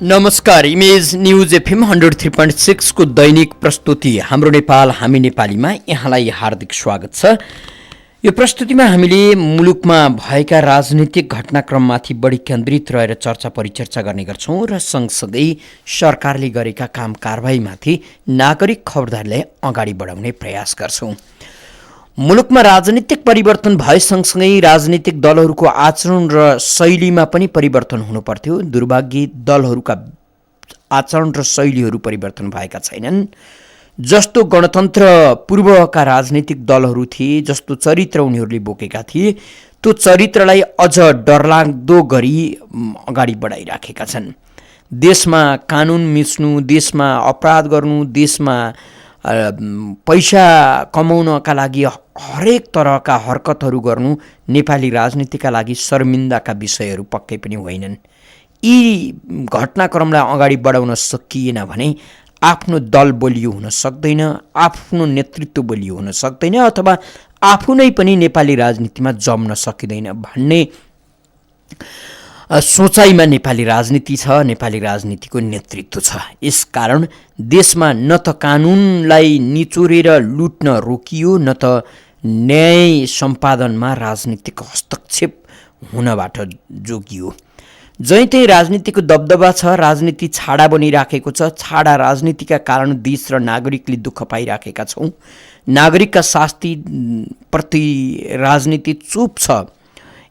नमस्कार, image news FM 103.6 को दैनिक प्रस्तुति हाम्रो नेपाल हामी नेपालीमा यहाँलाई हार्दिक स्वागत छ। यो प्रस्तुतिमा हामीले मुलुकमा भएका राजनीतिक घटनाक्रममाथि बढी केन्द्रित रहेर चर्चा परिचर्चा गर्ने गर्छौं र सँगसँगै सरकारले गरेका काम कारबाहीमाथि नागरिक खबरदारीलाई अगाडि बढाउने प्रयास गर्छौं। मुलुकमा राजनीतिक परिवर्तन भए सँगसँगै राजनीतिक दलहरूको आचरण र शैलीमा पनि परिवर्तन हुनुपर्थ्यो। दुर्भाग्य दलहरूका आचरण र शैलीहरू परिवर्तन भएका छैनन्। जस्तो गणतन्त्र पूर्वका राजनीतिक दलहरू थिए, जस्तो चरित्र उनीहरूले बोकेका थिए, त्यो चरित्रलाई अझ डरलाग्दो गरी अगाडि बढाइराखेका छन्। देशमा कानुन मिच्नु, देशमा अपराध गर्नु, देशमा पैसा कमाउनका लागि हरेक तरहका हरकतहरू गर्नु नेपाली राजनीतिका लागि शर्मिन्दाका विषयहरू पक्कै पनि होइनन्। यी घटनाक्रमलाई अगाडि बढाउन सकिएन भने आफ्नो दल बलियो हुन सक्दैन, आफ्नो नेतृत्व बलियो हुन सक्दैन, अथवा आफू नै पनि नेपाली राजनीतिमा जम्न सकिँदैन भन्ने सोचाइमा नेपाली राजनीति छ, नेपाली राजनीतिको नेतृत्व छ। यसकारण देशमा न त कानुनलाई निचोरेर लुट्न रोकियो, न त न्याय सम्पादनमा राजनीतिक हस्तक्षेप हुनबाट जोगियो। जहीँ राजनीतिको दबदबा छ, राजनीति छाडा बनिराखेको छ। छाडा राजनीतिका कारण देश र नागरिकले दुःख पाइराखेका छौँ। नागरिकका शास्ति प्रति राजनीति चुप छ।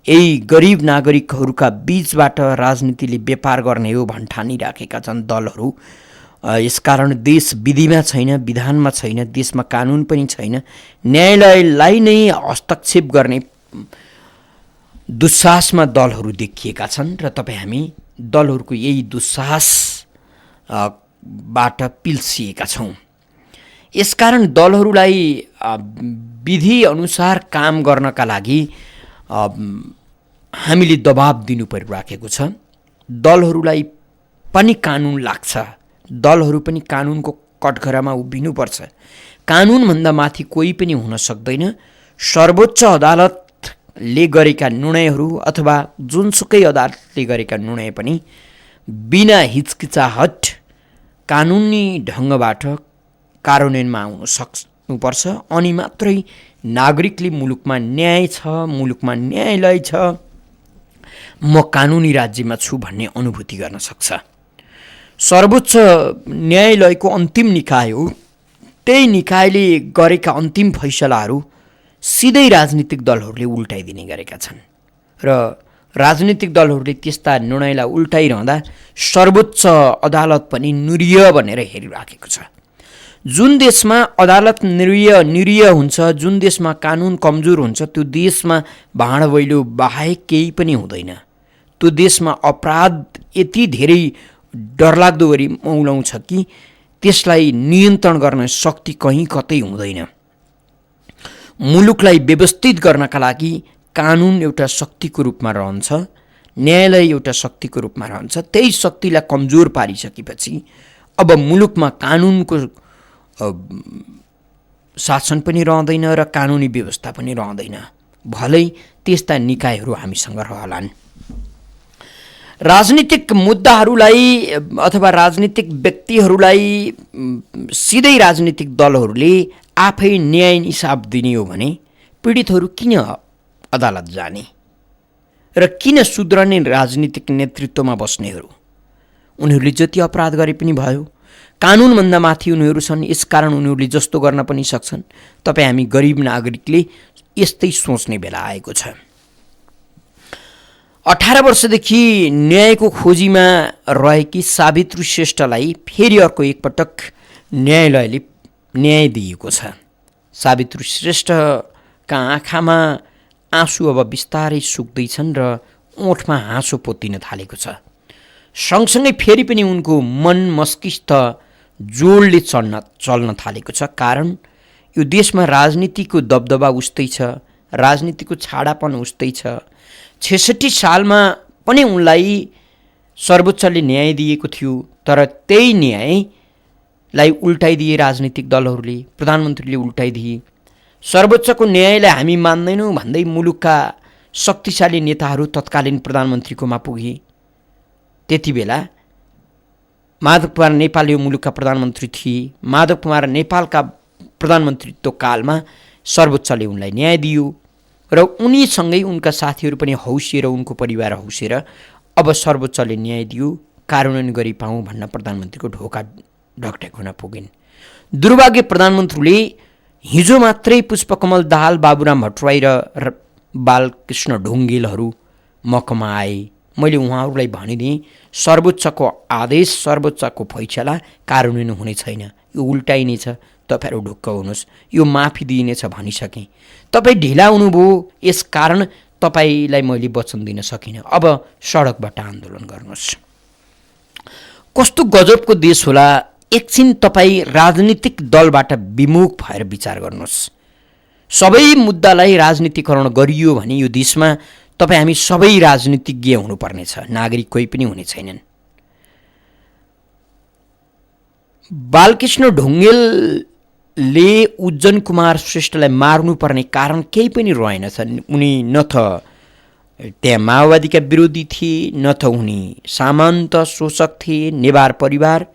यही गरिब नागरिकहरूका बीचबाट राजनीतिले व्यापार गर्ने हो भन्ठानिराखेका छन् दलहरू। यसकारण देश विधिमा छैन, विधानमा छैन, देशमा कानुन पनि छैन। न्यायालयलाई नै हस्तक्षेप गर्ने दुस्साहसमा दलहरू देखिएका छन् र तपाईँ हामी दलहरूको यही दुस्साहसबाट पिल्सिएका छौँ। यसकारण दलहरूलाई विधि अनुसार काम गर्नका लागि हामीले दबाब दिनु परिराखेको छ। दलहरूलाई पनि कानुन लाग्छ, दलहरू पनि कानुनको कठघरामा उभिनुपर्छ। कानुनभन्दा माथि कोही पनि हुन सक्दैन। सर्वोच्च अदालतले गरेका निर्णयहरू अथवा जुनसुकै अदालतले गरेका निर्णय पनि बिना हिचकिचाहट कानुनी ढङ्गबाट कार्यान्वयनमा आउन सक्नुपर्छ। अनि मात्रै नागरिकले मुलुकमा न्याय छ, मुलुकमा न्यायालय छ, म कानुनी राज्यमा छु भन्ने अनुभूति गर्न सक्छ। सर्वोच्च न्यायालयको अन्तिम निकाय हो। त्यही निकायले गरेका अन्तिम फैसलाहरू सिधै राजनीतिक दलहरूले उल्टाइदिने गरेका छन् र राजनीतिक दलहरूले त्यस्ता निर्णयलाई उल्टाइरहँदा सर्वोच्च अदालत पनि निरीह भनेर हेरिराखेको छ। जुन देशमा अदालत निरीह हुन्छ, जुन देशमा कानुन कमजोर हुन्छ, त्यो देशमा भाँडभैलो बाहेक केही पनि हुँदैन। त्यो देशमा अपराध यति धेरै डरलाग्दो गरी मौलाउँछ कि त्यसलाई नियन्त्रण गर्न शक्ति कहीँ कतै हुँदैन। मुलुकलाई व्यवस्थित गर्नका लागि कानुन एउटा शक्तिको रूपमा रहन्छ, न्यायालय एउटा शक्तिको रूपमा रहन्छ। त्यही शक्तिलाई कमजोर पारिसकेपछि अब मुलुकमा कानुनको शासन पनि रहँदैन र कानुनी व्यवस्था पनि रहँदैन। भलै त्यस्ता निकायहरू हामीसँग रहलान्। राजनीतिक मुद्दाहरूलाई अथवा राजनीतिक व्यक्तिहरूलाई सिधै राजनीतिक दलहरूले आफै न्याय इन्साफ दिने हो भने पीडितहरू किन अदालत जाने र किन सुध्रने राजनीतिक नेतृत्वमा बस्नेहरू? उनीहरूले जति अपराध गरे पनि भयो, कानुनभन्दा माथि उनीहरू छन्। यसकारण उनीहरूले जस्तो गर्न पनि सक्छन्। तपाईँ हामी गरिब नागरिकले यस्तै सोच्ने बेला आएको छ। 18 वर्षदेखि न्यायको खोजीमा रहेकी सावित्री श्रेष्ठलाई फेरि अर्को एकपटक न्यायालयले न्याय दिएको छ। सावित्री श्रेष्ठका आँखामा आँसु अब बिस्तारै सुक्दैछन् र ओठमा हाँसो पोतिन थालेको छ। सँगसँगै फेरि पनि उनको मन मस्तिष्क जोडले चल्न थालेको छ। कारण यो देशमा राजनीतिको दबदबा उस्तै छ, राजनीतिको छाडापन उस्तै छ। 66 सालमा पनि उनलाई सर्वोच्चले न्याय दिएको थियो, तर त्यही न्यायलाई उल्टाइदिए राजनीतिक दलहरूले, प्रधानमन्त्रीले उल्टाइदिए। सर्वोच्चको न्यायलाई हामी मान्दैनौँ भन्दै मुलुकका शक्तिशाली नेताहरू तत्कालीन प्रधानमन्त्रीकोमा पुगे। त्यति बेला माधव कुमार नेपाल यो मुलुकका प्रधानमन्त्री थिए। माधव कुमार नेपालका प्रधानमन्त्रीत्व कालमा सर्वोच्चले उनलाई न्याय दियो र उनीसँगै उनका साथीहरू पनि हौसिएर, उनको परिवार हौसिएर अब सर्वोच्चले न्याय दियो, कार्यान्वयन गरी पाऊँ भन्न प्रधानमन्त्रीको ढोका ढकढक हुन पुगिन्। दुर्भाग्य प्रधानमन्त्रीले हिजो मात्रै पुष्पकमल दाहाल, बाबुराम भट्टराई र बालकृष्ण ढुङ्गेलहरू महकमा आए। मैले उहाँहरूलाई भनिदिएँ, सर्वोच्चको आदेश, सर्वोच्चको फैसला कार्यान्वयन हुने छैन, यो उल्टाइनेछ, तपाईँहरू ढुक्क हुनुहोस्, यो माफी दिइनेछ भनिसकेँ। तपाईँ ढिला हुनुभयो, यस कारण तपाईँलाई मैले वचन दिन सकिनँ। अब सडकबाट आन्दोलन गर्नुहोस्। कस्तो गजबको देश होला। एकछिन तपाईँ राजनीतिक दलबाट विमुख भएर विचार गर्नुहोस्। सबै मुद्दालाई राजनीतिकरण गरियो भने यो देशमा तपाईँ हामी सबै राजनीतिज्ञ हुनुपर्नेछ, नागरिक कोही पनि हुने छैनन्। बालकृष्ण ढुङ्गेलले उज्जन कुमार श्रेष्ठलाई मार्नुपर्ने कारण केही पनि रहेनछ। उनी न त त्यहाँ माओवादीका विरोधी थिए, न त उनी सामन्त शोषक थिए, नेवार परिवार,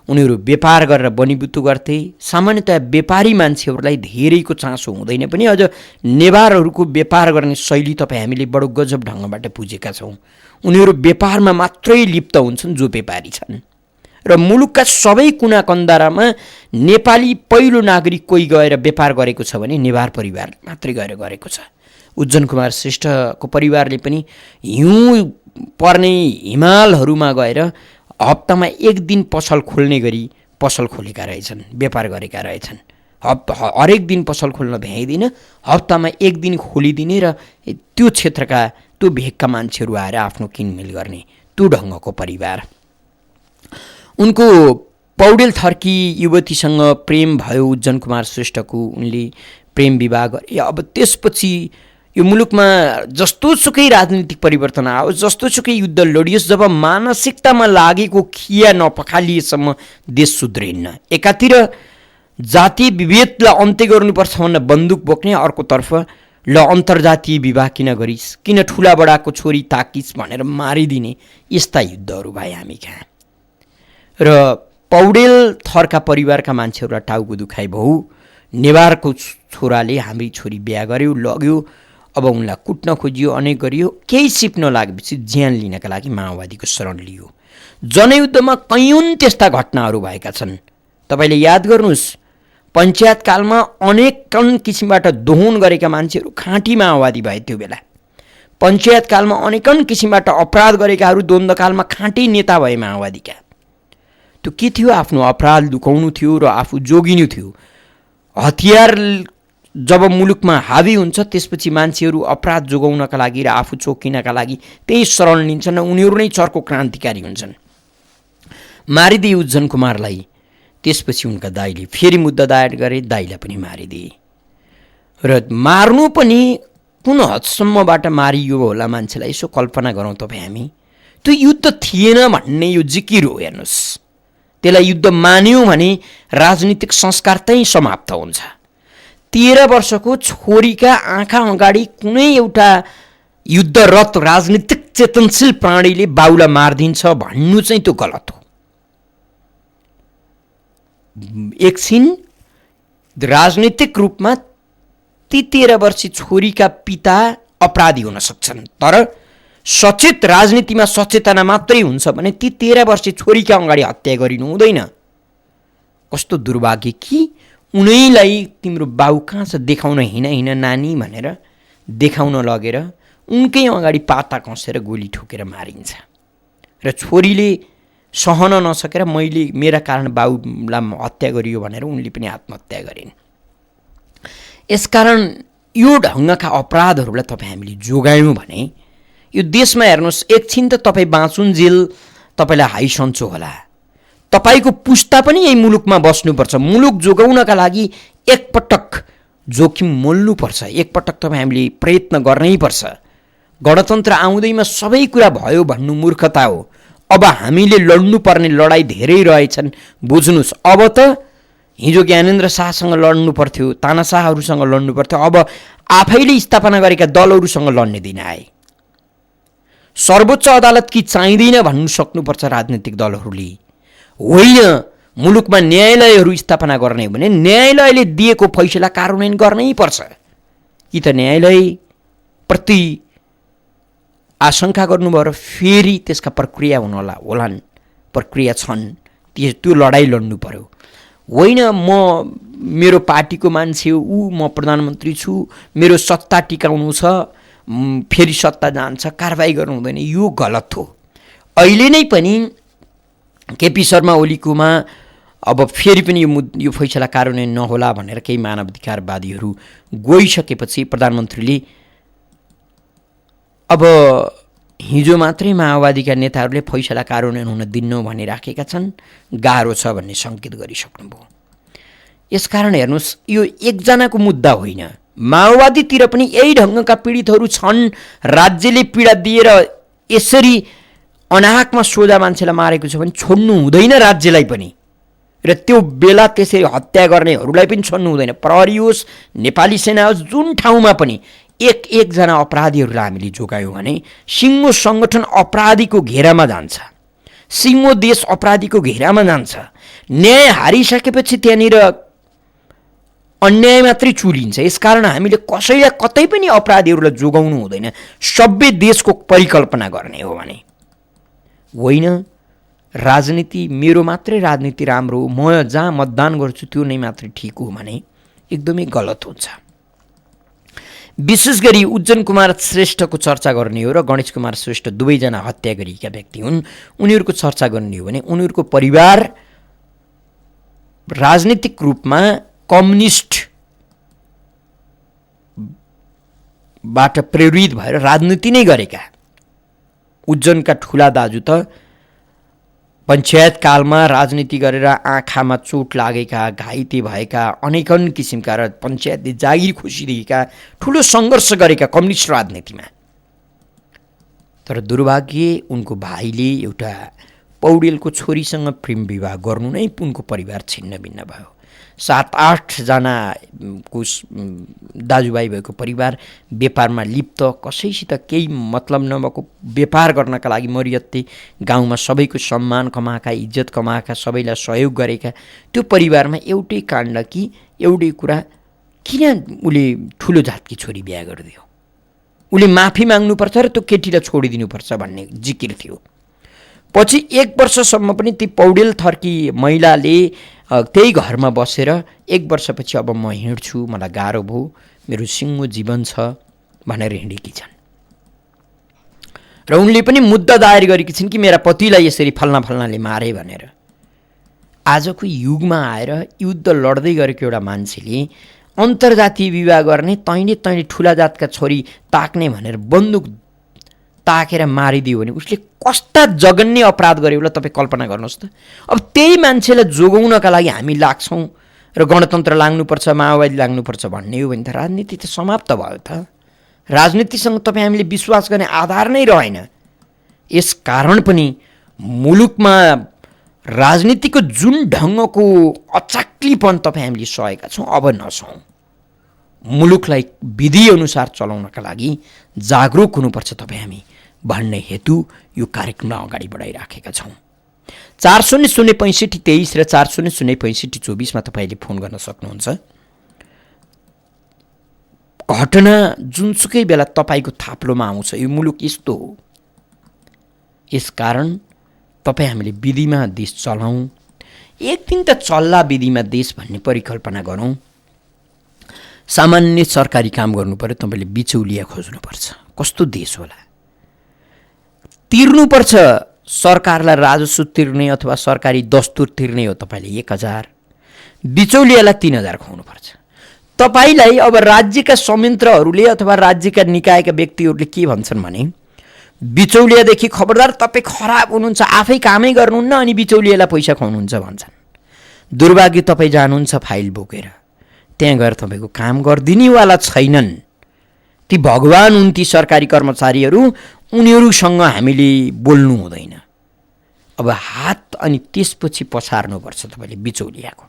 उनीहरू व्यापार गरेर बनिबुत्तु गर्थे। सामान्यतया व्यापारी मान्छेहरूलाई धेरैको चासो हुँदैन पनि, अझ नेवारहरूको व्यापार गर्ने शैली तपाईँ हामीले बडो गजब ढङ्गबाट बुझेका छौँ। उनीहरू व्यापारमा मात्रै लिप्त हुन्छन् जो व्यापारी छन् र मुलुकका सबै कुना कन्दारामा नेपाली पहिलो नागरिक कोही गएर व्यापार गरेको छ भने नेवार परिवार मात्रै गएर गरेको छ। उज्जन कुमार श्रेष्ठको परिवारले पनि हिउँ पर्ने हिमालहरूमा गएर हप्तामा एक दिन पसल खोल्ने गरी पसल खोलेका रहेछन्, व्यापार गरेका रहेछन्। हरेक दिन पसल खोल्न भ्याइदिन, हप्तामा एक दिन खोलिदिने र त्यो क्षेत्रका त्यो भेगका मान्छेहरू आएर आफ्नो किनमेल गर्ने, त्यो ढङ्गको परिवार। उनको पौडेल थर्की युवतीसँग प्रेम भयो उज्जन कुमार श्रेष्ठको, उनले प्रेम विवाह गरे। अब त्यसपछि यो मुलुकमा जस्तोसुकै राजनीतिक परिवर्तन आओस्, जस्तोसुकै युद्ध लडियोस्, जब मानसिकतामा लागेको खिया नपखालिएसम्म देश सुध्रिन्न। एकातिर जातीय विभेदलाई अन्त्य गर्नुपर्छ भन्न बन्दुक बोक्ने, अर्कोतर्फ ल अन्तर्जातीय विवाह किन गरिस्, किन ठुला बडाको छोरी ताकिस् भनेर मारिदिने यस्ता युद्धहरू भए हामी कहाँ। र पौडेल थरका परिवारका मान्छेहरूलाई टाउको दुखाइ भयो। नेवारको छोराले हाम्री छोरी बिहा गर्यो, लग्यो, अब उनलाई कुट्न खोजियो, अनेक गरियो। केही सिप्न लागेपछि ज्यान लिनका लागि माओवादीको शरण लियो। जनयुद्धमा कैयौँ त्यस्ता घटनाहरू भएका छन्। तपाईँले याद गर्नुहोस्, पञ्चायतकालमा अनेकन किसिमबाट दोहन गरेका मान्छेहरू खाँटी माओवादी भए। त्यो बेला पञ्चायतकालमा अनेकन किसिमबाट अपराध गरेकाहरू द्वन्द्वकालमा खाँटी नेता भए माओवादीका। त्यो के थियो? आफ्नो अपराध लुकाउनु थियो र आफू जोगिनु थियो। हतियार जब मुलुकमा हावी हुन्छ त्यसपछि मान्छेहरू अपराध जोगाउनका लागि र आफू चोकिनका लागि त्यही शरण लिन्छन् र उनीहरू नै चर्को क्रान्तिकारी हुन्छन्। मारिदिए उज्जन कुमारलाई। त्यसपछि उनका दाइले फेरि मुद्दा दायर गरे, दाइलाई पनि मारिदिए। र मार्नु पनि कुन हदसम्मबाट मारियो होला मान्छेलाई यसो कल्पना गरौँ तपाईँ हामी। त्यो युद्ध थिएन भन्ने यो जिकिर हो। हेर्नुहोस्, त्यसलाई युद्ध मान्यौँ भने राजनीतिक संस्कार त्यही समाप्त हुन्छ। 13 वर्षको छोरीका आँखा अगाडि कुनै एउटा युद्धरत राजनीतिक चेतनशील प्राणीले बाउलाई मारिदिन्छ भन्नु चाहिँ त्यो गलत हो। एकछिन राजनीतिक रूपमा ती 13 वर्षीय छोरीका पिता अपराधी हुन सक्छन्, तर सचेत राजनीतिमा सचेतना मात्रै हुन्छ भने ती 13 वर्षीय छोरीका अगाडि हत्या गरिनु हुँदैन। कस्तो दुर्भाग्य कि उनैलाई तिम्रो बाउ कहाँ छ देखाउन हिँड नानी भनेर देखाउन लगेर उनकै अगाडि पाता कसेर गोली ठोकेर मारिन्छ र छोरीले सहन नसकेर मैले मेरा कारण बाउलाई हत्या गरियो भनेर उनले पनि आत्महत्या गरिन्। यसकारण यो ढङ्गका अपराधहरूलाई तपाईँ हामीले जोगायौँ भने यो देशमा हेर्नुहोस्, एकछिन त तपाईँ बाँचुन्जेल तपाईँलाई हाई सन्चो होला। तपाईँको पुस्ता पनि यही मुलुकमा बस्नुपर्छ। मुलुक जोगाउनका लागि एकपटक जोखिम मोल्नुपर्छ, एकपटक तपाईँ हामीले प्रयत्न गर्नैपर्छ। गणतन्त्र आउँदैमा सबै कुरा भयो भन्नु मूर्खता हो। अब हामीले लड्नुपर्ने लडाइँ धेरै रहेछन्, बुझ्नुहोस्। अब त हिजो ज्ञानेन्द्र शाहसँग लड्नु पर्थ्यो, तानाशाहहरूसँग लड्नु पर्थ्यो, अब आफैले स्थापना गरेका दलहरूसँग लड्ने दिन आए। सर्वोच्च अदालत कि चाहिँदैन भन्नु सक्नुपर्छ राजनीतिक दलहरूले। होइन। मुलुकमा न्यायालयहरू स्थापना गर्ने हो भने न्यायालयले दिएको फैसला कार्यान्वयन गर्नै पर्छ। कि त न्यायालयप्रति आशंका गर्नुभयो र फेरि त्यसका प्रक्रिया होलान्, प्रक्रिया छन्, त्यो लडाइँ लड्नु पर्यो। होइन मेरो पार्टीको मान्छे हो, म प्रधानमन्त्री छु, मेरो सत्ता टिकाउनु छ, फेरि सत्ता जान्छ, कारबाही गर्नु हुँदैन, यो गलत हो। अहिले नै पनि केपी शर्मा ओलीकोमा अब फेरि पनि यो फैसला कार्यान्वयन नहोला भनेर केही मानवाधिकारवादीहरू गइसकेपछि प्रधानमन्त्रीले अब हिजो मात्रै माओवादीका नेताहरूले फैसला कार्यान्वयन हुन दिन्नौ भनिराखेका छन्, गाह्रो छ भन्ने सङ्केत गरिसक्नुभयो। यसकारण हेर्नुहोस्, यो एकजनाको मुद्दा होइन, माओवादीतिर पनि यही ढङ्गका पीडितहरू छन्। राज्यले पीडा दिएर यसरी अनाहकमा सोझा मान्छेलाई मारेको छ भने छोड्नु हुँदैन राज्यलाई पनि, र त्यो बेला त्यसरी हत्या गर्नेहरूलाई पनि छोड्नु हुँदैन। प्रहरी होस्, नेपाली सेना होस्, जुन ठाउँमा पनि एकजना अपराधीहरूलाई हामीले जोगायौँ भने सिङ्गो सङ्गठन अपराधीको घेरामा जान्छ, सिङ्गो देश अपराधीको घेरामा जान्छ। न्याय हारिसकेपछि त्यहाँनिर अन्याय मात्रै चुलिन्छ। यसकारण हामीले कसैलाई कतै पनि अपराधीहरूलाई जोगाउनु हुँदैन, सभ्य देशको परिकल्पना गर्ने हो भने। होइन राजनीति मेरो मात्रै राजनीति राम्रो हो, म जहाँ मतदान गर्छु त्यो नै मात्रै ठिक हो भने एकदमै गलत हुन्छ। विशेष गरी उज्जवल कुमार श्रेष्ठको चर्चा गर्ने हो र गणेश कुमार श्रेष्ठ दुवैजना हत्या गरिएका व्यक्ति हुन्, उनीहरूको चर्चा गर्ने हो भने उनीहरूको परिवार राजनीतिक रूपमा कम्युनिस्टबाट प्रेरित भएर राजनीति नै गरेका। उज्जवलका ठुला दाजु त पञ्चायत कालमा राजनीति गरेर आँखामा चोट लागेका, घाइते भएका, अनेकन किसिमका र पञ्चायतले जागिर खोसिदिएका, ठुलो सङ्घर्ष गरेका कम्युनिस्ट राजनीतिमा। तर दुर्भाग्य उनको भाइले एउटा पौडेलको छोरीसँग प्रेम विवाह गर्नु नै उनको परिवार छिन्न भिन्न भयो। 7-8 जनाको दाजुभाइ भएको परिवार व्यापारमा लिप्त, कसैसित केही मतलब नभएको व्यापार गर्नका लागि मरियत्ते गाउँमा सबैको सम्मान कमाएका, इज्जत कमाएका, सबैलाई सहयोग गरेका त्यो परिवारमा एउटै काण्ड कि एउटै कुरा, किन उसले ठुलो जातकी छोरी बिहा गरिदियो, उसले माफी माग्नुपर्छ र त्यो केटीलाई छोडिदिनुपर्छ भन्ने जिकिर थियो। पछि 1 वर्षसम्म पनि ती पौडेल थर्की महिलाले त्यही घरमा बसेर 1 वर्षपछि अब म हिँड्छु, मलाई गाह्रो भयो, मेरो सिङ्गो जीवन छ भनेर हिँडेकी छन्। र उनले पनि मुद्दा दायर गरेकी छिन् कि मेरा पतिलाई यसरी फल्नाले मारे भनेर। आजको युगमा आएर युद्ध लड्दै गरेको एउटा मान्छेले अन्तर्जातीय विवाह गर्ने, तैँले ठुला जातका छोरी ताक्ने भनेर बन्दुक ताकेर मारिदियो भने उसले कस्ता जघन्य अपराध गर्यो होला तपाईँ कल्पना गर्नुहोस् त। अब त्यही मान्छेलाई जोगाउनका लागि हामी लाग्छौँ र गणतन्त्र लाग्नुपर्छ, माओवादी लाग्नुपर्छ भन्ने हो भने त राजनीति त समाप्त भयो त। राजनीतिसँग तपाईँ हामीले विश्वास गर्ने आधार नै रहेन। यस कारण पनि मुलुकमा राजनीतिको जुन ढङ्गको अचाक्लीपन तपाईँ हामीले सहेका छौँ, अब नसौँ। मुलुकलाई विधिअनुसार चलाउनका लागि जागरुक हुनुपर्छ तपाईँ हामी भन्ने हेतु यो कार्यक्रमलाई अगाडि बढाइराखेका छौँ। 400-6523 र 400-6524 तपाईँले फोन गर्न सक्नुहुन्छ। घटना जुनसुकै बेला तपाईँको थाप्लोमा आउँछ, यो मुलुक यस्तो हो। यसकारण तपाईँ हामीले विधिमा देश चलाउँ, एक दिन त चल्ला विधिमा देश भन्ने परिकल्पना गरौँ। सामान्य सरकारी काम गर्नु पर्यो, तपाईँले बिचौलिया खोज्नुपर्छ। कस्तो देश होला? तिर्नुपर्छ सरकारलाई, राजस्व तिर्ने अथवा सरकारी दस्तुर तिर्ने हो तपाईँले 1000, बिचौलियालाई 3000 खुवाउनुपर्छ। तपाईँलाई अब राज्यका संयन्त्रहरूले अथवा राज्यका निकायका व्यक्तिहरूले के भन्छन् भने बिचौलियादेखि खबरदार, तपाईँ खराब हुनुहुन्छ, आफै कामै गर्नुहुन्न अनि बिचौलियालाई पैसा खुवाउनुहुन्छ भन्छन्। दुर्भाग्य तपाईँ जानुहुन्छ फाइल बोकेर, त्यहाँ गएर तपाईँको काम गरिदिनेवाला छैनन्। ती भगवान् हुन् ती सरकारी कर्मचारीहरू, उनीहरूसँग हामीले बोल्नु हुँदैन। अब हात अनि त्यसपछि पछार्नुपर्छ तपाईँले बिचौलियाको,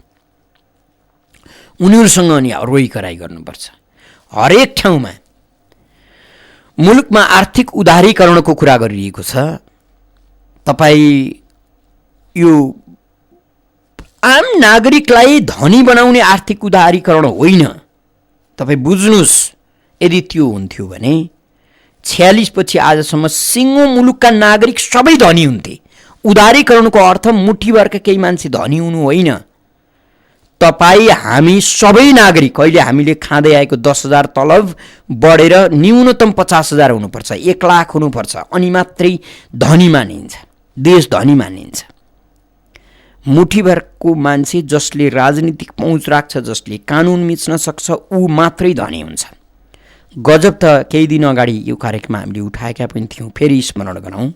उनीहरूसँग अनि रोइ कराई गर्नुपर्छ। हरेक ठाउँमा मुलुकमा आर्थिक उदारीकरणको कुरा गरिएको छ। तपाईँ यो आम नागरिकलाई धनी बनाउने आर्थिक उदारीकरण होइन। तपाईँ बुझ्नुहोस्, यदि त्यो हुन्थ्यो भने 46 पछि आजसम्म सिङ्गो मुलुकका नागरिक सबै धनी हुन्थे। उदारीकरणको अर्थ मुठीभरका केही मान्छे धनी हुनु होइन। तपाईँ हामी सबै नागरिक अहिले हामीले खाँदै आएको 10,000 तलब बढेर न्यूनतम 50,000 हुनुपर्छ, 1 लाख हुनुपर्छ, अनि मात्रै धनी मानिन्छ, देश धनी मानिन्छ। मुठीभरको मान्छे जसले राजनीतिक पहुँच राख्छ, जसले कानुन मिच्न सक्छ, ऊ मात्रै धनी हुन्छ। गजब त केही दिन अगाडि यो कार्यक्रममा हामीले उठाएका पनि थियौँ, फेरि स्मरण गरौँ।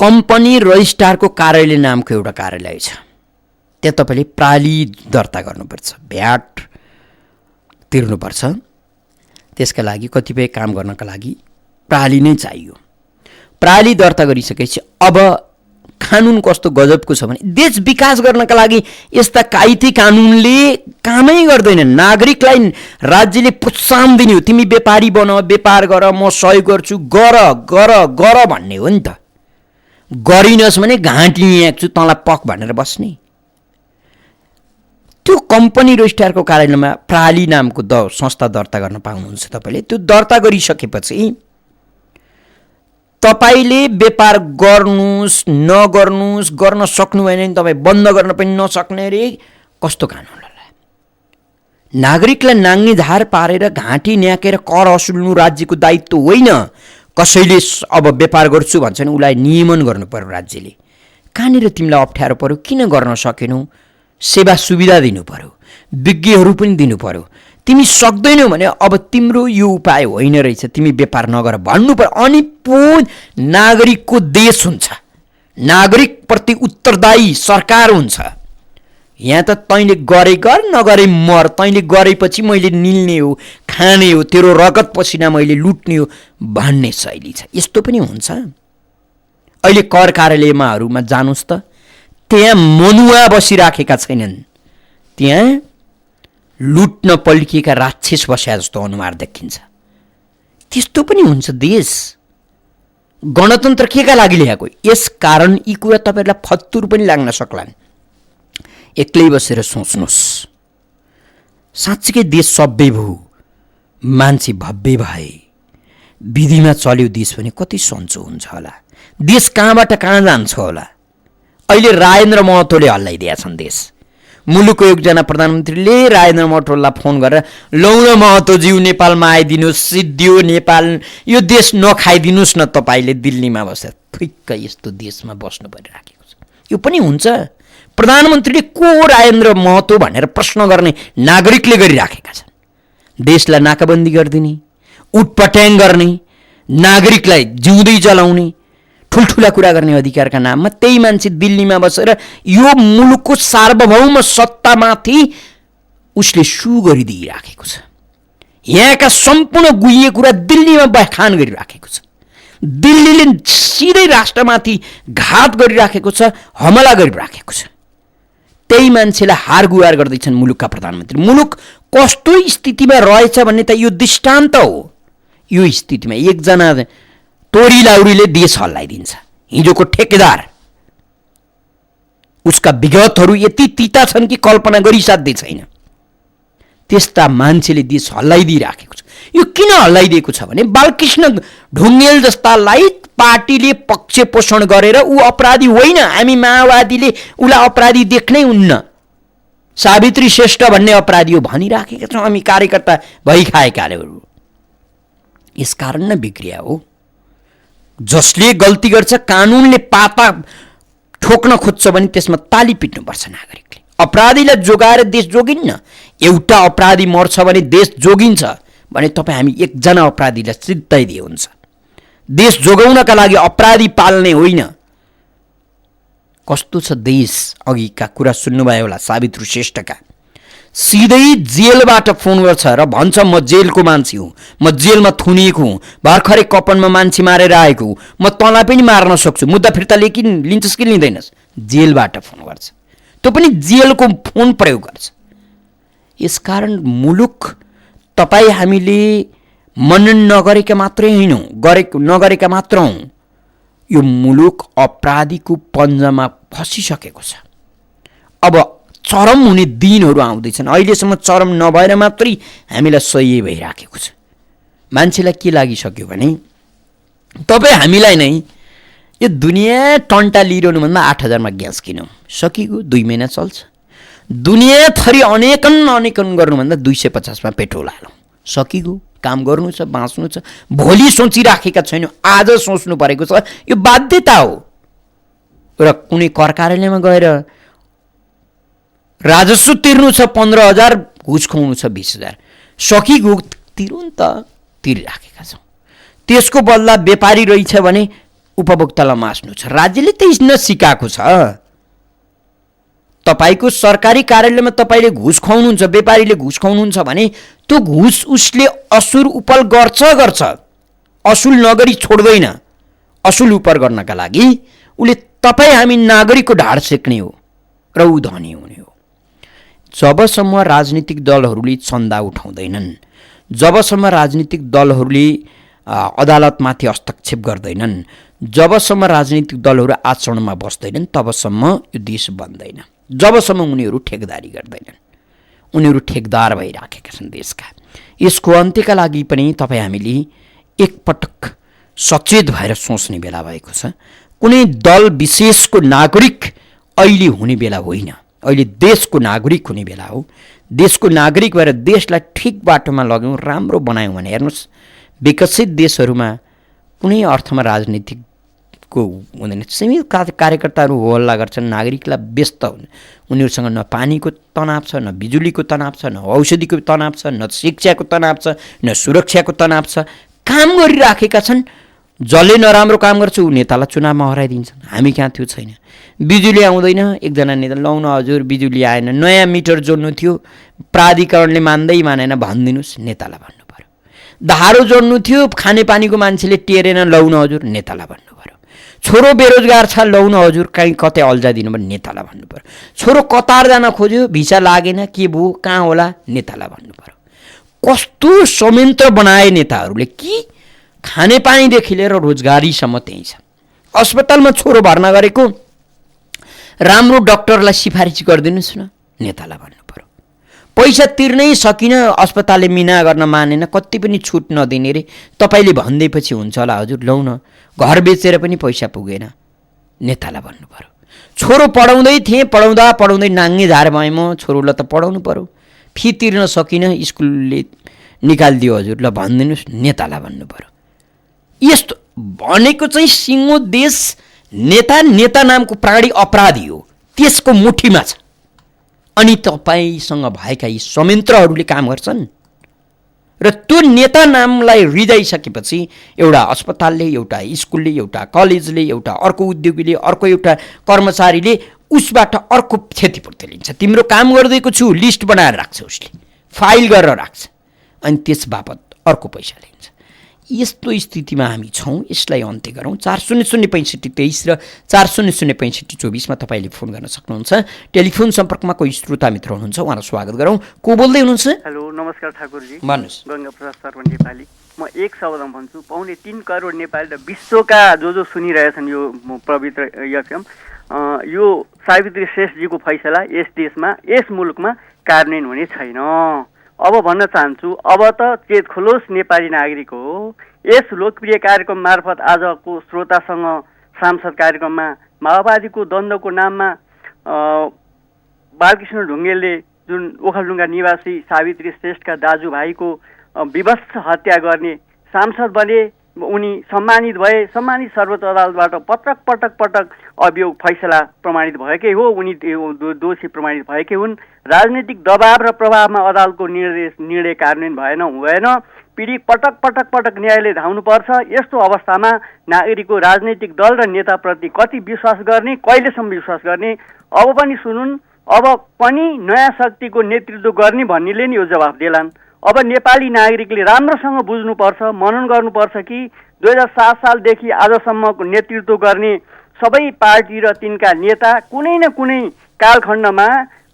कम्पनी रजिस्ट्रारको कार्यालय नामको एउटा कार्यालय छ, त्यहाँ तपाईँले प्राली दर्ता गर्नुपर्छ, भ्याट तिर्नुपर्छ। त्यसका लागि कतिपय काम गर्नका लागि प्राली नै चाहियो। प्राली दर्ता गरिसकेपछि अब कानुन कस्तो गजबको छ भने देश विकास गर्नका लागि यस्ता काइती कानुनले कामै गर्दैन। नागरिकलाई राज्यले प्रोत्साहन दिने हो, तिमी व्यापारी बन, व्यापार गर, म सहयोग गर्छु, गर गर गर भन्ने हो नि त। गरिनस् भने घाँट लिएको छु तँलाई पक भनेर बस्ने। त्यो कम्पनी रजिस्ट्रारको कार्यालयमा प्राली नामको संस्था दर्ता गर्न पाउनुहुन्छ तपाईँले। त्यो दर्ता गरिसकेपछि तपाईँले व्यापार गर्नुहोस् नगर्नुहोस्, गर्न सक्नु भएन भने तपाईँ बन्द गर्न पनि नसक्ने रे। कस्तो कानुन होला? नागरिकलाई नाङ्गे झार पारेर घाँटी न्याकेर कर असुल्नु राज्यको दायित्व होइन। कसैले अब व्यापार गर्छु भन्छ भने उसलाई नियमन गर्नु पर्यो राज्यले। कहाँनिर तिमीलाई अप्ठ्यारो पर्यो, किन गर्न सकेनौ, सेवा सुविधा दिनु पर्यो, विज्ञहरू पनि दिनु पर्यो। तिमी सक्दैनौ भने अब तिम्रो यो उपाय होइन रहेछ, तिमी व्यापार नगर भन्नु पर्यो। अनि पो नागरिकको देश हुन्छ, नागरिकप्रति उत्तरदायी सरकार हुन्छ। यहाँ त तैँले गरे गर, नगरे मर, तैँले गरेपछि मैले निल्ने हो, खाने हो, तेरो रगत पसिना मैले लुट्ने हो भन्ने शैली छ। यस्तो पनि हुन्छ। अहिले कर कार्यालयमाहरूमा जानुहोस् त, त्यहाँ मनुवा बसिराखेका छैनन्, त्यहाँ लुट्न पल्किएका राक्षस बस्या जस्तो अनुहार देखिन्छ। त्यस्तो पनि हुन्छ देश। गणतन्त्र केका लागि ल्याएको? यस कारण यी कुरा तपाईँहरूलाई फत्तुर पनि लाग्न सक्लान्। एक्लै बसेर सोच्नुहोस्, साँच्चीकै देश सभ्य भयो, मान्छे भव्य भए, विधिमा चल्यो देश भने कति सन्चो हुन्छ होला। देश कहाँबाट कहाँ जान्छ होला? अहिले राजेन्द्र महतोले हल्लाइदिएका छन् देश। मुलुकको एकजना प्रधानमन्त्रीले राजेन्द्र महतोलाई फोन गरेर लौ न महतोज्यू नेपालमा आइदिनुहोस्, सिद्धियो नेपाल, यो देश नखाइदिनुहोस् न तपाईँले दिल्लीमा बसेर। ठिक्क यस्तो देशमा बस्नु परिराखेको छ। यो पनि हुन्छ। प्रधानमन्त्रीले को राजेन्द्र महतो भनेर प्रश्न गर्ने नागरिकले गरिराखेका छन्। देशलाई नाकाबन्दी गरिदिने, उटपट्याङ गर्ने, नागरिकलाई जिउँदै जलाउने, ठुल्ठुला कुरा गर्ने अधिकारका नाममा त्यही मान्छे दिल्लीमा बसेर यो मुलुकको सार्वभौम सत्तामाथि उसले सु गरिदिइराखेको छ। यहाँका सम्पूर्ण गुहिए कुरा दिल्लीमा बयान गरिराखेको छ। दिल्लीले सिधै राष्ट्रमाथि घात गरिराखेको छ, हमला गरिराखेको छ। त्यही मान्छेलाई हार गुहार गर्दैछन् मुलुकका प्रधानमन्त्री। मुलुक कस्तो स्थितिमा रहेछ भन्ने त यो दृष्टान्त हो। यो स्थितिमा एकजना टोरी लाउरीले देश हल्लाइदिन्छ। हिजोको ठेकेदार, उसका विगतहरू यति तिता छन् कि कल्पना गरिसाध्यै छैन। त्यस्ता मान्छेले देश हल्लाइदिइराखेको छ। यो किन हल्लाइदिएको छ भने बालकृष्ण ढुङ्गेल जस्तालाई पार्टीले पक्ष पोषण गरेर ऊ अपराधी होइन, हामी माओवादीले उसलाई अपराधी देख्नै हुन्न, सावित्री श्रेष्ठ भन्ने अपराधी हो भनिराखेका छौँ हामी कार्यकर्ता भइखाएकाहरू। यसकारण नै बिग्रिया हो। जसले गल्ती गर्छ कानुनले पाता ठोक्न खोज्छ भने त्यसमा ताली पिट्नुपर्छ नागरिकले। अपराधीलाई जोगाएर देश जोगिन्न। एउटा अपराधी मर्छ भने देश जोगिन्छ भने तपाईँ हामी एकजना अपराधीलाई सिद्धाइदिए हुन्छ। देश जोगाउनका लागि अपराधी पाल्ने होइन। कस्तो छ देश? अघिका कुरा सुन्नुभयो होला सावित्री श्रेष्ठका। सिधै जेलबाट फोन गर्छ र भन्छ म जेलको मान्छे हुँ, म जेलमा थुनिएको हुँ, भर्खरै कपनमा मान्छे मारेर आएको हुँ, म तँलाई पनि मार्न सक्छु, मुद्दा फिर्ता लिन्छस् कि लिँदैनस्? जेलबाट फोन गर्छ। त्यो पनि जेलको फोन प्रयोग गर्छ। यसकारण मुलुक तपाईँ हामीले मनन नगरेका मात्रै होइनौँ, नगरेका मात्र हौँ। यो मुलुक अपराधीको पन्जामा फसिसकेको छ। अब चरम हुने दिनहरू आउँदैछन्। अहिलेसम्म चरम नभएर मात्रै हामीलाई सही भइराखेको छ। मान्छेलाई के लागिसक्यो भने तपाईँ हामीलाई नै यो दुनियाँ टन्टा लिइरहनुभन्दा 8,000मा ग्यास किनौँ, सकिगयो, 2 महिना चल्छ। दुनियाँ थरी अनेकन गर्नुभन्दा 250मा पेट्रोल हालौँ, सकिगयो, काम गर्नु छ, बाँच्नु छ। भोलि सोचिराखेका छैनौँ, आज सोच्नु परेको छ। यो बाध्यता हो। र कुनै कर कार्यालयमा गएर राजस्व तिर्नु छ 15,000, घुस खुवाउनु छ 20,000, सकिगयो, तिरौँ नि त, तिरिराखेका छौँ। त्यसको बदला व्यापारी रहेछ भने उपभोक्तालाई मास्नु छ। राज्यले त सिकाएको छ। तपाईँको सरकारी कार्यालयमा तपाईँले घुस खुवाउनुहुन्छ, व्यापारीले घुस खुवाउनुहुन्छ भने त्यो घुस उसले असुल उपल गर्छ, असुल नगरी छोड्दैन। असुल उपर गर्नका लागि उसले तपाईँ हामी नागरिकको ढाड सेक्ने हो र ऊ धनी हुने हो। जबसम्म राजनीतिक दलहरूले चन्दा उठाउँदैनन्, जबसम्म राजनीतिक दलहरूले अदालतमाथि हस्तक्षेप गर्दैनन्, जबसम्म राजनीतिक दलहरू आचरणमा बस्दैनन्, तबसम्म यो देश बन्दैन। जबसम्म उनीहरू ठेकदारी गर्दैनन्, उनीहरू ठेकदार भइराखेका छन् देशका। यसको अन्त्यका लागि पनि तपाईँ हामीले एकपटक सचेत भएर सोच्ने बेला भएको छ। कुनै दल विशेषको नागरिक अहिले हुने बेला होइन, अहिले देशको नागरिक हुने बेला हो। देशको नागरिक भएर देशलाई ठिक बाटोमा लग्यौँ, राम्रो बनायौँ भने हेर्नुहोस्, विकसित देशहरूमा कुनै अर्थमा राजनीतिकको हुँदैन। सीमित कार्यकर्ताहरू हो हल्ला गर्छन्, नागरिकलाई व्यस्त हुन्। उनीहरूसँग न पानीको तनाव छ, न बिजुलीको तनाव छ, न औषधिको तनाव छ, न शिक्षाको तनाव छ, न सुरक्षाको तनाव छ। काम गरिराखेका छन्। जसले नराम्रो काम गर्छ ऊ नेतालाई चुनावमा हराइदिन्छन्। हामी कहाँ त्यो छैन। बिजुली आउँदैन, एकजना नेता लौ न हजुर बिजुली आएन, नयाँ मिटर जोड्नु थियो, प्राधिकरणले मानेन, भनिदिनुहोस्, नेतालाई भन्नु पर्यो। धारो जोड्नु थियो, खानेपानीको मान्छेले टेरेन, लौ न हजुर, नेतालाई भन्नु पर्यो। छोरो बेरोजगार छ, लौ न हजुर, कहीँ कतै अल्झाइदिनु पर्यो, नेतालाई भन्नु पर्यो। छोरो कतार जान खोज्यो, भिसा लागेन, के भयो, कहाँ होला, नेतालाई भन्नु पर्यो। कस्तो संयन्त्र बनाए नेताहरूले कि खानेपानीदेखि लिएर रोजगारीसम्म त्यही छ। अस्पतालमा छोरो भर्ना गरेको राम्रो डाक्टरलाई सिफारिस गरिदिनुहोस् न, नेतालाई भन्नु पर्यो। पैसा तिर्नै सकिन, अस्पतालले मिना गर्न मानेन, कति पनि छुट नदिने रे, तपाईँले भन्दैपछि हुन्छ होला हजुर, लौ न, घर बेचेर पनि पैसा पुगेन, नेतालाई भन्नु पर्यो। छोरो पढाउँदै थिएँ, पढाउँदै नाङ्गे झार भएँ म, छोरोलाई त पढाउनु पर्यो, फी तिर्न सकिनँ, स्कुलले निकालिदियो हजुर, ल भनिदिनुहोस्, नेतालाई भन्नु पर्यो। यस्तो भनेको चाहिँ सिङ्गो देश नेता नामको प्राणी अपराधी हो, त्यसको मुठीमा छ। अनि तपाईँसँग भएका यी संयन्त्रहरूले काम गर्छन् र त्यो नेता नामलाई रिजाइसकेपछि एउटा अस्पतालले, एउटा स्कुलले, एउटा कलेजले, एउटा अर्को उद्योगीले, अर्को एउटा कर्मचारीले उसबाट अर्को क्षतिपूर्ति लिन्छ। तिम्रो काम गर्दैको छु लिस्ट बनाएर राख्छ, उसले फाइल गरेर राख्छ, अनि त्यस बापत अर्को पैसा लिन्छ। यस्तो स्थितिमा हामी छौँ। यसलाई अन्त्य गरौँ। 400523 र 400524मा तपाईँले फोन गर्न सक्नुहुन्छ। टेलिफोन सम्पर्कमा कोही श्रोता मित्र हुनुहुन्छ, उहाँलाई स्वागत गरौँ। को बोल्दै हुनुहुन्छ? हेलो, नमस्कार ठाकुरजी। भन्नुहोस्। गङ्गाप्रसाद शर्मा नेपाली। म एक शब्दमा भन्छु, 3.25 करोड नेपाली र विश्वका जो सुनिरहेछन् यो पवित्र एफएम, यो सावित्री श्रेष्ठजीको फैसला यस देशमा, यस मुलुकमा कार्यान्वयन हुने छैन। अब भन्न चाहन्छु, अब त चेत खोलोस् नेपाली नागरिक हो। यस लोकप्रिय कार्यक्रम मार्फत आजको श्रोतासँग सांसद कार्यक्रममा माओवादीको द्वन्द्वको नाममा बालकृष्ण ढुङ्गेलले जुन ओखलढुङ्गा निवासी सावित्री श्रेष्ठका दाजुभाइको विवश हत्या गर्ने सांसद बने, उनी सम्मानित भए। सम्मानित सर्वोच्च अदालतबाट पटक अभियोग फैसला प्रमाणित भएकै हो, उनी दोषी प्रमाणित भएकै हुन्। राजनीतिक दबाव र प्रभावमा अदालतको निर्णय कार्यान्वयन हुँदैन। पीडित पटक न्यायालय धाउनुपर्छ। यस्तो अवस्थामा नागरिकको राजनीतिक दल र नेताप्रति कति विश्वास गर्ने, कहिलेसम्म विश्वास गर्ने? अब पनि सुनुन्, अब पनि नयाँ शक्तिको नेतृत्व गर्ने भन्नेले नि यो जवाफ देलान्। अब नेपाली नागरिकले राम्रोसँग बुझ्नुपर्छ, मनन गर्नुपर्छ कि 2007 सालदेखि आजसम्मको नेतृत्व गर्ने सबै पार्टी र तिनका नेता कुनै न कुनै कालखण्डमा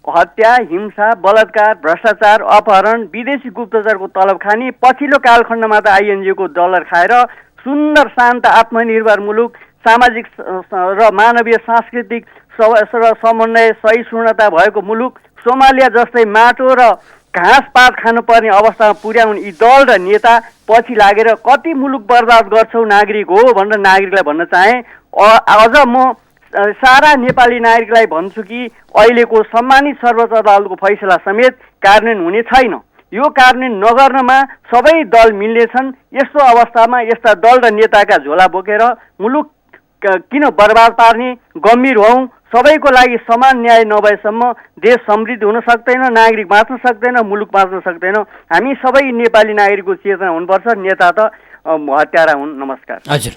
हत्या, हिंसा, बलात्कार, भ्रष्टाचार, अपहरण, विदेशी गुप्तचरको तलब खाने, पछिल्लो कालखण्डमा त आइएनजिओको डलर खाएर सुन्दर शान्त आत्मनिर्भर मुलुक, सामाजिक र मानवीय सांस्कृतिक समन्वय सहिष्णुता भएको मुलुक सोमालिया जस्तै माटो र घाँस पात खानुपर्ने अवस्थामा पुर्याउने यी दल र नेता पछि लागेर कति मुलुक बर्बाद गर्छौ नागरिक हो भनेर नागरिकलाई भन्न चाहे। अझ म सारा नेपाली नागरिकलाई भन्छु कि अहिलेको सम्मानित सर्वोच्च अदालतको फैसला समेत कार्यान्वयन हुने छैन। यो कार्यान्वयन नगर्नमा सबै दल मिल्नेछन्। यस्तो अवस्थामा यस्ता दल र नेताका झोला बोकेर मुलुक किन बर्बाद पार्ने? गम्भीर हौँ। सबैको लागि समान न्याय नभएसम्म देश समृद्ध हुन सक्दैन, नागरिक बाँच्न सक्दैन, मुलुक बाँच्न सक्दैन। हामी सबै नेपाली नागरिकको चेतना हुनुपर्छ। नेता त हत्यारा हुन्। नमस्कार। हजुर,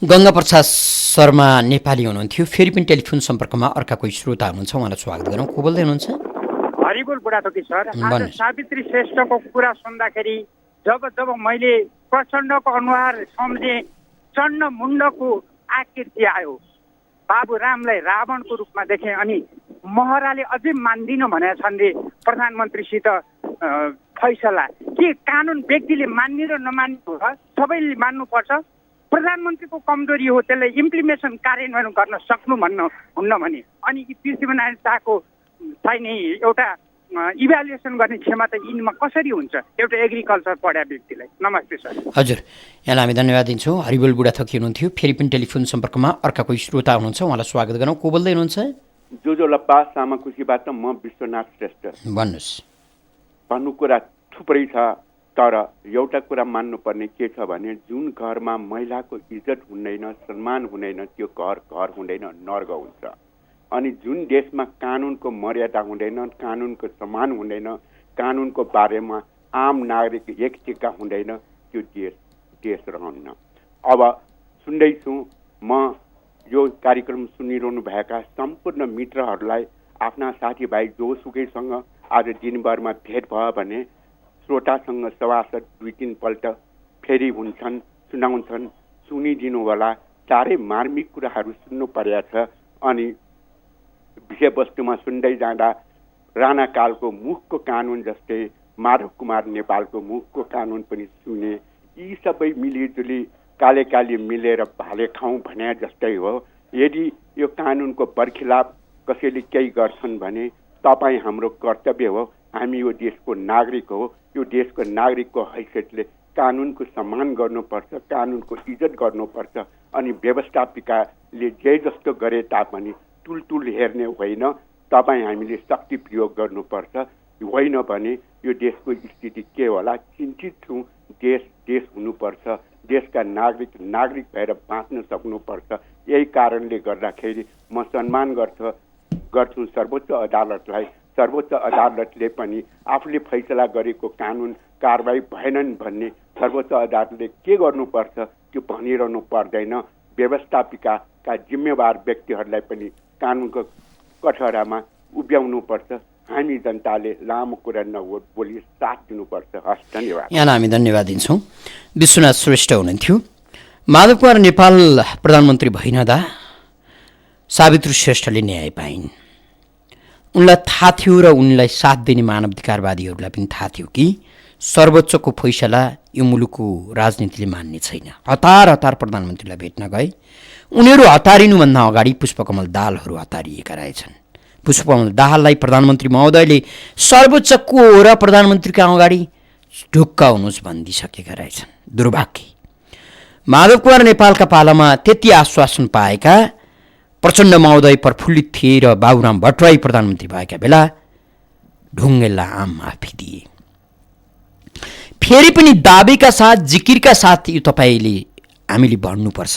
गङ्गा प्रसाद शर्मा नेपाली हुनुहुन्थ्यो। फेरि पनि टेलिफोन सम्पर्कमा अर्का कोही श्रोता हुनुहुन्छ, उहाँलाई स्वागत गरौँ। को बोल्दै हुनुहुन्छ? हरिबोल बुढाथोकी सर। आज सावित्री श्रेष्ठको कुरा सुन्दाखेरि जब मैले प्रचण्डको अनुहार सम्झे, चण्ड मुण्डको आकृति आयो, बाबु रामलाई रावणको रूपमा देखेँ। अनि महराले अझै मान्दिनँ भनेका छन् रे प्रधानमन्त्रीसित फैसला। के कानुन व्यक्तिले मान्ने र नमान्ने हो? सबैले मान्नुपर्छ। प्रधानमन्त्रीको कमजोरी हो, त्यसलाई इम्प्लिमेसन कार्यान्वयन गर्न सक्नु हुन्न भने। अनि पृथ्वीनारायण शाहको चाहिने एउटा इभ्यालुएसन गर्ने क्षमता यिनमा कसरी हुन्छ एउटा एग्रिकल्चर पढ्या व्यक्तिलाई? नमस्ते सर। हजुर, यहाँलाई हामी धन्यवाद दिन्छौँ। हरिबोल बुढाथोकी हुनुहुन्थ्यो। फेरि पनि टेलिफोन सम्पर्कमा अर्का कोही श्रोता हुनुहुन्छ, उहाँलाई स्वागत गरौँ। को बोल्दै हुनुहुन्छ? जो लप्पा सामाकुसीबाट म विश्वनाथ श्रेष्ठ। भन्नुहोस्। भन्नु कुरा थुप्रै छ, तर एउटा कुरा मान्नुपर्ने के छ भने जुन घरमा महिलाको इज्जत हुँदैन, सम्मान हुँदैन, त्यो घर हुँदैन, नर्क हुन्छ। अनि जुन देशमा कानुनको मर्यादा हुँदैन, कानुनको सम्मान हुँदैन, कानुनको बारेमा आम नागरिक एकचिक्का हुँदैन, त्यो देश रहन्न। अब सुन्दैछु म यो कार्यक्रम सुनिरहनु भएका सम्पूर्ण मित्रहरूलाई, आफ्ना साथीभाइ जोसुकैसँग आज दिनभरमा भेट भयो भने श्रोतासँग सभासद 2-3 पल्ट फेरि हुन्छन्, सुनाउँछन्, सुनिदिनु होला। साह्रै मार्मिक कुराहरू सुन्नु परेको छ। अनि विषयवस्तुमा सुन्दै जाँदा राणाकालको मुखको कानुन जस्तै माधव कुमार नेपालको मुखको कानुन पनि सुने। यी सबै मिलिजुली काले मिलेर भाले खाउँ भने जस्तै हो। यदि यो कानुनको बर्खिलाप कसैले केही गर्छन् भने तपाईँ हाम्रो कर्तव्य हो। हामी यो देशको नागरिक हो। यो देशको नागरिकको हैसियतले कानुनको सम्मान गर्नुपर्छ, कानुनको इज्जत गर्नुपर्छ। अनि व्यवस्थापिकाले जे जस्तो गरे तापनि टुलटुल हेर्ने होइन। तपाईँ हामीले शक्ति प्रयोग गर्नुपर्छ। होइन भने यो देशको स्थिति के होला? चिन्तित छौँ। देश हुनुपर्छ। देशका नागरिक भएर बाँच्न सक्नुपर्छ। यही कारणले गर्दाखेरि म सम्मान गर्छु सर्वोच्च अदालतलाई। सर्वोच्च अदालतले पनि आफूले फैसला गरेको कानुन कारबाही भएनन् भन्ने सर्वोच्च अदालतले के गर्नुपर्छ त्यो भनिरहनु पर्दैन। व्यवस्थापिकाका जिम्मेवार व्यक्तिहरूलाई पनि कानुनको कठहरामा उभ्याउनुपर्छ। हामी जनताले लामो कुरा नबोली साथ दिनुपर्छ। हस्, धन्यवाद। यहाँलाई हामी धन्यवाद दिन्छौँ। विश्वनाथ श्रेष्ठ हुनुहुन्थ्यो। माधव कुमार नेपाल प्रधानमन्त्री भइनदा सावित्री श्रेष्ठले न्याय पाइन्। उनलाई थाहा थियो र उनलाई साथ दिने मानवाधिकारवादीहरूलाई पनि थाहा थियो कि सर्वोच्चको फैसला यो मुलुकको राजनीतिले मान्ने छैन। हतार प्रधानमन्त्रीलाई भेट्न गए। उनीहरू हतारिनुभन्दा अगाडि पुष्पकमल दाहालहरू हतारिएका रहेछन्। पुष्पकमल दाहाललाई प्रधानमन्त्री महोदयले सर्वोच्चको र प्रधानमन्त्रीका अगाडि ढुक्क हुनुहोस् भनिदिइसकेका रहेछन्। दुर्भाग्य, माधव कुमार नेपालका पालामा त्यति आश्वासन पाएका प्रचण्ड महोदय प्रफुल्लित थिए र बाबुराम भट्टराई प्रधानमन्त्री भएका बेला ढुङ्गेललाई आम माफी दिए। फेरि पनि दाबीका साथ, जिकिरका साथ यो तपाईँले हामीले भन्नुपर्छ,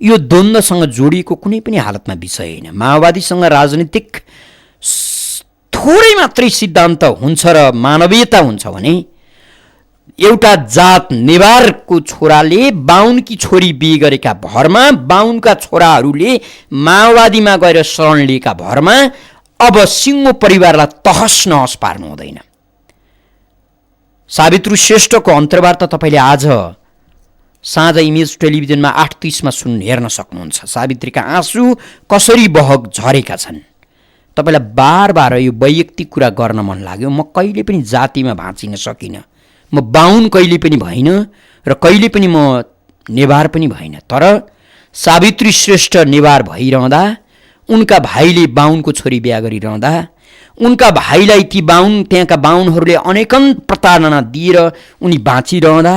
यो द्वन्द्वसँग जोडिएको कुनै पनि हालतमा विषय होइन। माओवादीसँग राजनीतिक थोरै मात्रै सिद्धान्त हुन्छ र मानवीयता हुन्छ भने एउटा जात नेवारको छोराले बाहुनकी छोरी बिहे गरेका भरमा, बाहुनका छोराहरूले माओवादीमा गएर शरण लिएका भरमा अब सिङ्गो परिवारलाई तहस नहस पार्नु हुँदैन। सावित्री श्रेष्ठको अन्तर्वार्ता तपाईँले आज साँझ इमेज टेलिभिजनमा 8:30मा हेर्न सक्नुहुन्छ। सावित्रीका आँसु कसरी बहक झरेका छन्। तपाईँलाई बार यो वैयक्तिक कुरा गर्न मन लाग्यो। म कहिले पनि जातिमा भाँचिन सकिनँ। म बाहुन कहिले पनि भइन र कहिले पनि म नेवार पनि भइन। तर सावित्री श्रेष्ठ नेवार भइरहँदा उनका भाइले बाहुनको छोरी बिहा गरिरहँदा उनका भाइलाई ती त्यहाँका बाहुनहरूले अनेकन प्रताडना दिएर उनी बाँचिरहँदा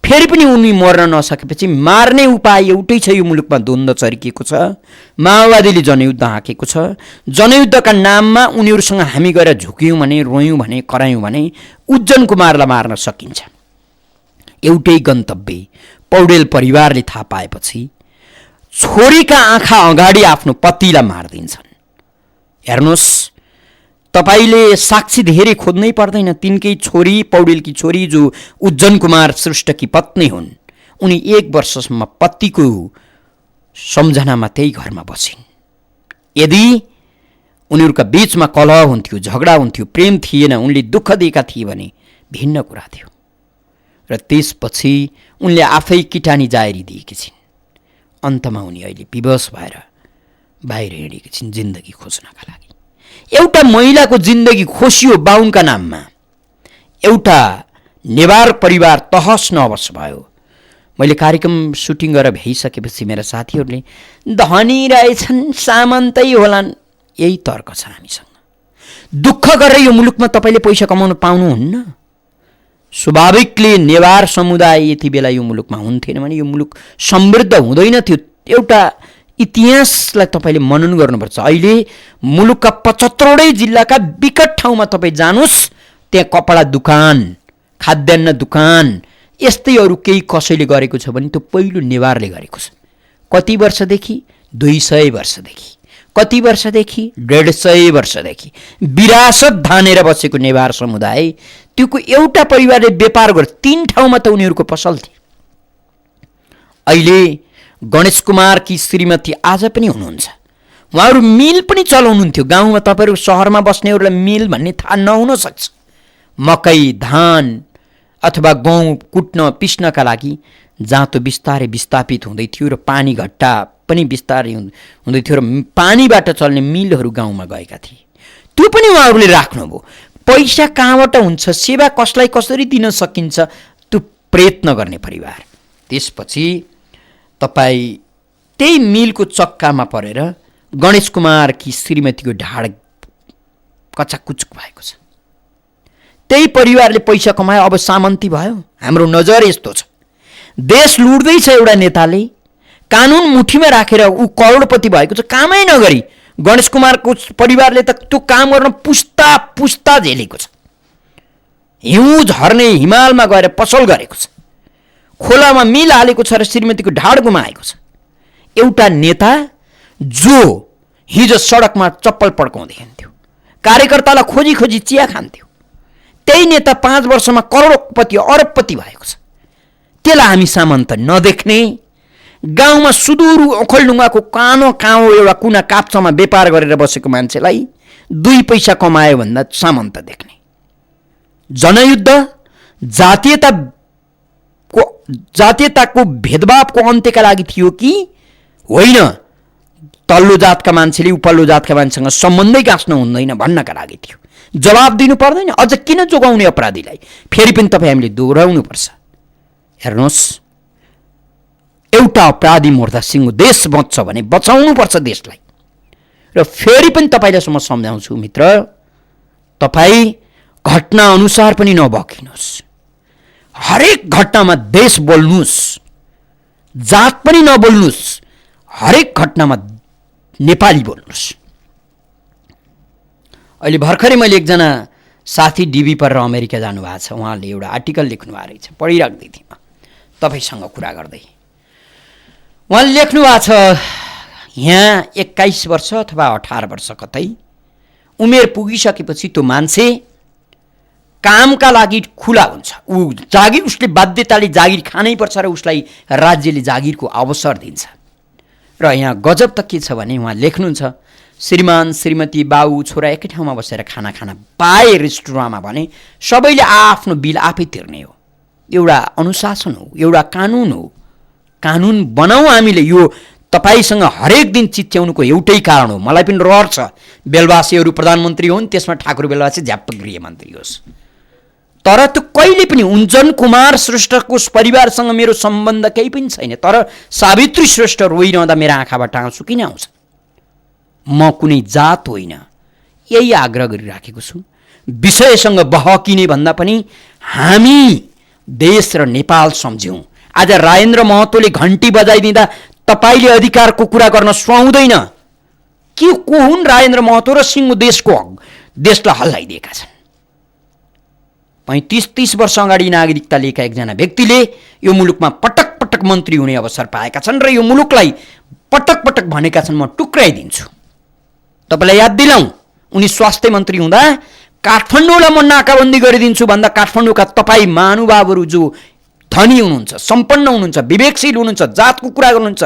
फेरि पनि उनी मर्न नसकेपछि मार्ने उपाय एउटै छ। यो मुलुकमा द्वन्द्व चर्किएको छ, माओवादीले जनयुद्ध हाँकेको छ। जनयुद्धका नाममा उनीहरूसँग हामी गएर झुक्यौँ भने, रोयौँ भने, करायौँ भने उज्जन कुमारलाई मार्न सकिन्छ। एउटै गन्तव्य पौडेल परिवारले थाहा पाएपछि छोरीका आँखा अगाडि आफ्नो पतिलाई मारिदिन्छन्। हेर्नुहोस्, तपाईले साक्षी धेरै खोज्नै पर्दैन। तिनकै छोरी, पौडेलकी छोरी जो उज्जन कुमार श्रेष्ठकी पत्नी हुन्, उनी 1 वर्षसम्म पतिको सम्झनामा त्यही घरमा बसिन्। यदि उनीहरूका बीचमा कलह हुन्थ्यो, झगडा हुन्थ्यो, प्रेम थिएन, उनले दुःख दिएका थिए भने भिन्न कुरा थियो। र त्यसपछि उनले आफै किटानी जाहेरी दिएकी छिन्। अन्तमा उनी अहिले विवश भएर बाहिर हिँडेकी छिन् जिन्दगी खोज्नका लागि। एउटा महिलाको जिन्दगी खोसियो बाहुनका नाममा। एउटा नेवार परिवार तहस नहस भयो। मैले कार्यक्रम सुटिङ गरेर भ्याइसकेपछि मेरा साथीहरूले धनी रहेछन्, सामन्तै होलान्, यही तर्क छ हामीसँग। दुःख गरेर यो मुलुकमा तपाईँले पैसा कमाउन पाउनुहुन्न। स्वाभाविकले नेवार समुदाय यति बेला यो मुलुकमा हुन्थेन भने यो मुलुक समृद्ध हुँदैन थियो। एउटा इतिहासलाई तपाईँले मनन गर्नुपर्छ। अहिले मुलुकका 75वटै जिल्लाका विकट ठाउँमा तपाईँ जानुहोस्, त्यहाँ कपडा दुकान, खाद्यान्न दुकान, यस्तै अरू केही कसैले गरेको छ भने त्यो पहिलो नेवारले गरेको छ। कति वर्षदेखि? 200 वर्षदेखि। कति वर्षदेखि? 150 वर्षदेखि विरासत धानेर बसेको नेवार समुदाय, त्योको एउटा परिवारले व्यापार गर्छ। 3 ठाउँमा त उनीहरूको पसल थियो। अहिले गणेश कुमारकी श्रीमती आज पनि हुनुहुन्छ। उहाँहरू मिल पनि चलाउनुहुन्थ्यो। गाउँमा तपाईँहरू सहरमा बस्नेहरूलाई मिल भन्ने थाहा नहुन सक्छ। मकै, धान अथवा गहुँ कुट्न पिस्नका लागि जाँतो बिस्तारै विस्थापित हुँदै थियो र पानी घट्टा पनि बिस्तारै हुँदै थियो र पानीबाट चल्ने मिलहरू गाउँमा गएका थिए। त्यो पनि उहाँहरूले राख्नुभयो। पैसा कहाँबाट हुन्छ, सेवा कसलाई कसरी दिन सकिन्छ, त्यो प्रयत्न गर्ने परिवार। त्यसपछि तपाईँ त्यही मिलको चक्कामा परेर गणेश कुमारकी श्रीमतीको ढाड कचाकुचुक भएको छ। त्यही परिवारले पैसा कमायो, अब सामन्ती भयो। हाम्रो नजर यस्तो छ। देश लुट्दैछ एउटा नेताले, कानुन मुठीमा राखेर ऊ करोडपति भएको छ, कामै नगरी। गणेश कुमारको परिवारले त त्यो काम गर्न पुस्ता पुस्ता झेलेको छ। हिउँ झर्ने हिमालमा गएर पसल गरेको छ, खोलामा मिल हालेको छ र श्रीमतीको ढाड गुमाएको छ। एउटा नेता जो हिजो सडकमा चप्पल पड्काउँदै हिँड्थ्यो, कार्यकर्तालाई खोजी खोजी चिया खान्थ्यो, त्यही नेता 5 वर्षमा करोडपति अरबपति भएको छ। त्यसलाई हामी सामन्त नदेख्ने, गाउँमा सुदूर ओखलढुङ्गाको कानो काउँ एउटा कुना काप्चामा व्यापार गरेर बसेको मान्छेलाई 2 पैसा कमायो भन्दा सामन्त देख्ने। जनयुद्ध जातीयताको भेदभावको अन्त्यका लागि थियो कि होइन, तल्लो जातका मान्छेले उपल्लो जातका मान्छेसँग सम्बन्धै गाँच्न हुँदैन भन्नका लागि थियो। जवाब दिनु पर्दैन? अझ किन जोगाउने अपराधीलाई? फेरि पनि तपाईँ हामीले दोहोऱ्याउनु पर्छ। हेर्नुहोस्, एउटा अपराधी मर्दा सिंह देश बच्छ भने बचाउनु पर्छ देशलाई। र फेरि पनि तपाईँलाई म सम्झाउँछु मित्र, तपाईँ घटना अनुसार पनि नबकिनुहोस्। हरेक घटनामा देश बोल्नुहोस्, जात पनि नबोल्नुहोस्। हरेक घटनामा नेपाली बोल्नुहोस्। अहिले भर्खरै मैले एकजना साथी डिबी परेर अमेरिका जानुभएको छ, उहाँले एउटा आर्टिकल लेख्नु भएको रहेछ, पढिराख्दै थिएँ म तपाईँसँग कुरा गर्दै। उहाँले लेख्नु भएको छ, यहाँ 21 वर्ष अथवा 18 वर्ष कतै उमेर पुगिसकेपछि त्यो मान्छे कामका लागि खुला हुन्छ। ऊ जागिर, उसले बाध्यताले जागिर खानै पर्छ र उसलाई राज्यले जागिरको अवसर दिन्छ। र यहाँ गजब त के छ भने उहाँ लेख्नुहुन्छ, श्रीमान श्रीमती बाउ छोरा एकै ठाउँमा बसेर खाना खान पाए रेस्टुरेन्टमा भने सबैले आफ्नो बिल आफै तिर्ने हो। एउटा अनुशासन हो, एउटा कानुन हो। कानुन बनाऊ हामीले। यो तपाईँसँग हरेक दिन चिच्याउनुको एउटै कारण हो। मलाई पनि रहर छ बेलवासीहरू प्रधानमन्त्री हुन्, त्यसमा ठाकुर बेलवासी झ्याप्प गृहमन्त्री होस्। तर त्यो कहिले पनि उज्जन कुमार श्रेष्ठको परिवारसँग मेरो सम्बन्ध केही पनि छैन। तर सावित्री श्रेष्ठ रोइरहँदा मेरो आँखाबाट आँसु किन आउँछ? म कुनै जात होइन, यही आग्रह गरिराखेको छु। विषयसँग बहकिने भन्दा पनि हामी देश र नेपाल सम्झ्यौँ। आज राजेन्द्र महतोले घन्टी बजाइदिँदा तपाईँले अधिकारको कुरा गर्न सुहाउँदैन। के को हुन् राजेन्द्र महतो र सिंह देशलाई हल्लाइदिएका छन्। 35-30 वर्ष अगाडि नागरिकता लिएका एकजना व्यक्तिले यो मुलुकमा पटक पटक मन्त्री हुने अवसर पाएका छन् र यो मुलुकलाई पटक पटक भनेका छन्, म टुक्राइदिन्छु। तपाईँलाई याद दिलाउँ, उनी स्वास्थ्य मन्त्री हुँदा काठमाडौँलाई म नाकाबन्दी गरिदिन्छु भन्दा काठमाडौँका तपाईँ महानुभावहरू जो धनी हुनुहुन्छ, सम्पन्न हुनुहुन्छ, विवेकशील हुनुहुन्छ, जातको कुरा गर्नुहुन्छ,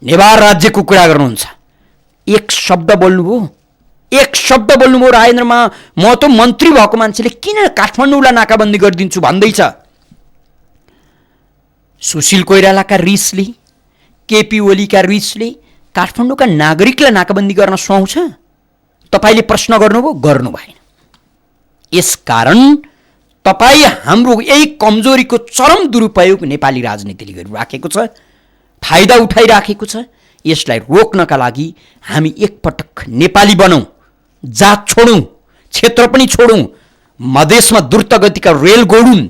नेवार राज्यको कुरा गर्नुहुन्छ, एक शब्द बोल्नुभयो? एक शब्द बोल्नुभयो? राजेन्द्र महतो मन्त्री भएको मान्छेले किन काठमाडौँलाई नाकाबन्दी गरिदिन्छु भन्दैछ? सुशील कोइरालाका रिसले, केपी ओलीका रिसले काठमाडौँका नागरिकलाई नाकाबन्दी गर्न सुहाउँछ? तपाईँले प्रश्न गर्नुभयो? गर्नु भएन। यसकारण तपाईँ हाम्रो यही कमजोरीको चरम दुरुपयोग नेपाली राजनीतिले गरिराखेको छ, फाइदा उठाइराखेको छ। यसलाई रोक्नका लागि हामी एकपटक नेपाली बनौँ, जात छोडौँ, क्षेत्र पनि छोडौँ, मधेसमा द्रुत गतिका रेल गोडौँ।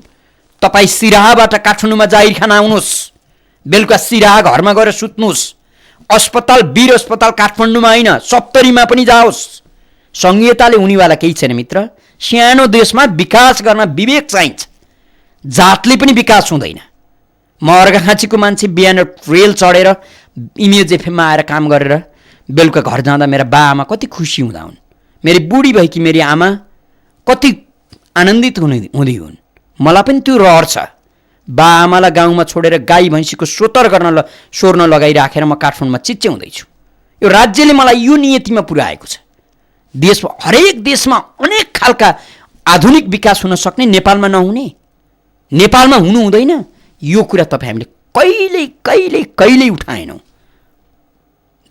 तपाईँ सिराहाबाट काठमाडौँमा जाहिर खान आउनुहोस्, बेलुका सिराहा घरमा गएर सुत्नुहोस्। अस्पताल, वीर अस्पताल काठमाडौँमा होइन, सप्तरीमा पनि जाओस्। संघीयताले हुनेवाला केही छैन मित्र। सानो देशमा विकास गर्न विवेक चाहिन्छ, जातले पनि विकास हुँदैन। म अर्घाखाँचीको मान्छे, बिहान रेल चढेर इमेज एफएममा आएर काम गरेर बेलुका घर जाँदा मेरा बाआमा कति खुसी हुँदा हुन्, मेरी बुढी भएकी मेरी आमा कति आनन्दित हुँदै हुन्। मलाई पनि त्यो रहर छ। बाआमालाई गाउँमा छोडेर गाई भैँसीको सोर्न लगाइराखेर म काठमाडौँमा चिच्याउँदैछु। यो राज्यले मलाई यो नियतिमा पुर्याएको छ। देशमा, हरेक देशमा अनेक खालका आधुनिक विकास हुन सक्ने, नेपालमा नहुने, नेपालमा हुनु हुँदैन। यो कुरा तपाईँ हामीले कहिल्यै उठाएनौँ।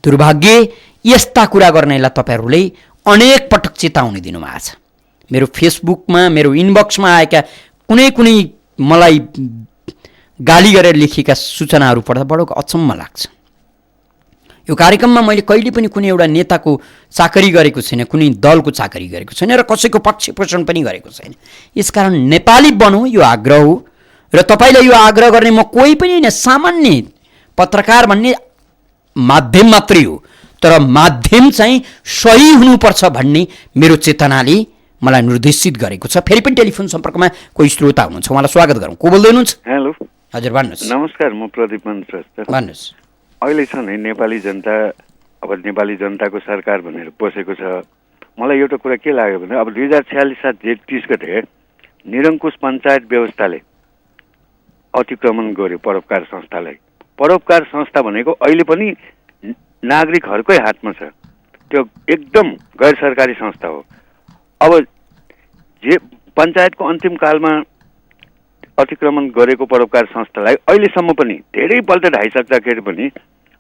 दुर्भाग्य, यस्ता कुरा गर्नेलाई तपाईँहरूले अनेक पटक चेतावनी दिनुभएको छ। मेरो फेसबुकमा, मेरो इनबक्समा आएका कुनै मलाई गाली गरेर लेखिएका सूचनाहरू पढ्दा बडो अचम्म लाग्छ। यो कार्यक्रममा मैले कहिले पनि कुनै एउटा नेताको चाकरी गरेको छैन, कुनै दलको चाकरी गरेको छैन र कसैको पक्ष पोषण पनि गरेको छैन। यसकारण नेपाली बनौँ, यो आग्रह हो। र तपाईँलाई यो आग्रह गर्ने म कोही पनि होइन, सामान्य पत्रकार भन्ने माध्यम मात्रै हो, तर माध्यम चाहिँ सही हुनुपर्छ भन्ने मेरो चेतनाले मलाई निर्देशित गरेको छ। फेरि पनि टेलिफोन सम्पर्कमा कोही श्रोता हुनुहुन्छ, उहाँलाई स्वागत गरौँ। को बोल्दै हुनुहुन्छ? हेलो, हजुर भन्नुहोस्। नमस्कार, म प्रदीप मन श्रेष्ठ। भन्नुहोस्। अहिले छ नि नेपाली जनता, अब नेपाली जनताको सरकार भनेर बसेको छ। मलाई एउटा कुरा के लाग्यो भने अब 2046 साल जेठ 30 गते निरङ्कुश पञ्चायत व्यवस्थाले अतिक्रमण गर्यो परोपकार संस्थालाई। परोपकार संस्था भनेको अहिले पनि नागरिकहरूकै हातमा छ, त्यो एकदम गैर सरकारी संस्था हो। अब जे पञ्चायतको अन्तिम कालमा अतिक्रमण गरेको परोपकार संस्थालाई अहिलेसम्म पनि धेरैपल्ट ढाइसक्दाखेरि पनि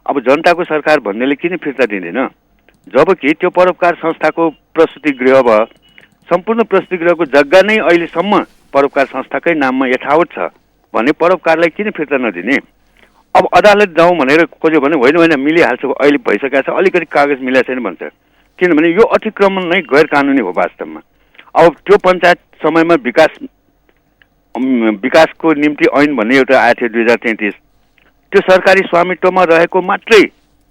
अब जनताको सरकार भन्नेले किन फिर्ता दिँदैन? जबकि त्यो परोपकार संस्थाको प्रस्तुति गृह भयो, सम्पूर्ण प्रस्तुति गृहको जग्गा नै अहिलेसम्म परोपकार संस्थाकै नाममा यथावत छ भने परोपकारलाई किन फिर्ता नदिने? अब अदालत जाउँ भनेर खोज्यो भने होइन मिलिहाल्छ, अहिले भइसकेको छ, अलिकति कागज मिलेको छैन भन्छ। किनभने यो अतिक्रमण नै गैर कानुनी हो वास्तवमा। अब त्यो पञ्चायत समयमा विकासको निम्ति ऐन भन्ने एउटा आएको थियो 2033, त्यो सरकारी स्वामित्वमा रहेको मात्रै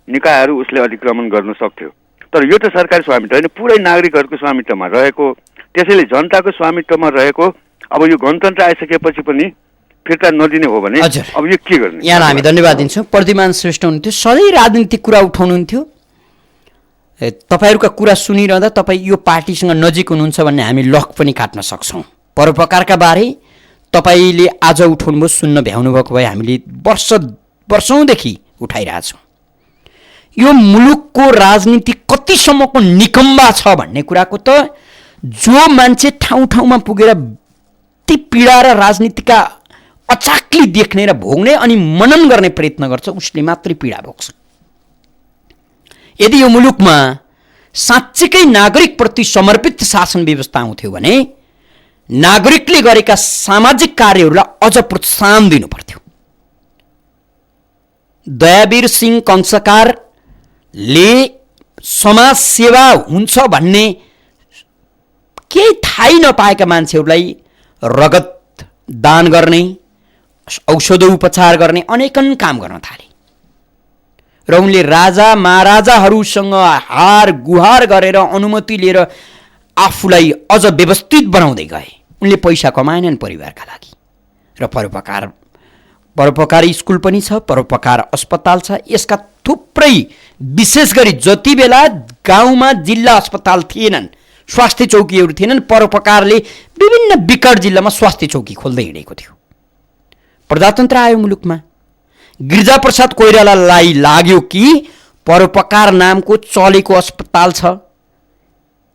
निकायहरू उसले अतिक्रमण गर्न सक्थ्यो। तर यो त सरकारी स्वामित्व होइन, पुरै नागरिकहरूको स्वामित्वमा रहेको, त्यसैले जनताको स्वामित्वमा रहेको अब यो गणतन्त्र आइसकेपछि पनि फिर्ता नदिने हो भने अब यो के गर्ने? यहाँ हामी धन्यवाद दिन्छौँ। प्रदिमान श्रेष्ठ हुनुहुन्थ्यो, सधैँ राजनीतिक कुरा उठाउनुहुन्थ्यो। तपाईँहरूका कुरा सुनिरहँदा तपाईँ यो पार्टीसँग नजिक हुनुहुन्छ भन्ने हामी लक पनि काट्न सक्छौँ। परोपकारका बारे तपाईँले आज उठाउनुभयो, सुन्न भ्याउनु भएको भए हामीले वर्षौँदेखि उठाइरहेछौँ। यो मुलुकको राजनीति कतिसम्मको निकम्बा छ भन्ने कुराको त जो मान्छे ठाउँ ठाउँमा पुगेर ती पीडा र राजनीतिका अचाक्ली देख्ने र भोग्ने अनि मनन गर्ने प्रयत्न गर्छ उसले मात्रै पीडा भोग्छ। यदि यो मुलुकमा साँच्चीकै नागरिकप्रति समर्पित शासन व्यवस्था आउँथ्यो भने नागरिकले गरेका सामाजिक कार्यहरूलाई अझ प्रोत्साहन दिनु पर्थ्यो। दयावीर सिंह कंसकारले समाज सेवा हुन्छ भन्ने केही थाहै नपाएका मान्छेहरूलाई रगत दान गर्ने, औषधोपचार गर्ने अनेकन काम गर्न थाले र उनले राजा महाराजाहरूसँग हार गुहार गरेर अनुमति लिएर आफूलाई अझ व्यवस्थित बनाउँदै गए। उनले पैसा कमाएनन् परिवारका लागि र परोपकारी स्कुल पनि छ, परोपकार अस्पताल छ। यसका थुप्रै विशेष गरी जति बेला गाउँमा जिल्ला अस्पताल थिएनन्, स्वास्थ्य चौकीहरू थिएनन्, परोपकारले विभिन्न विकट जिल्लामा स्वास्थ्य चौकी खोल्दै हिँडेको थियो। प्रजातन्त्र आयो मुलुकमा, गिरिजाप्रसाद कोइरालालाई लाग्यो कि परोपकार नामको चलेको अस्पताल छ,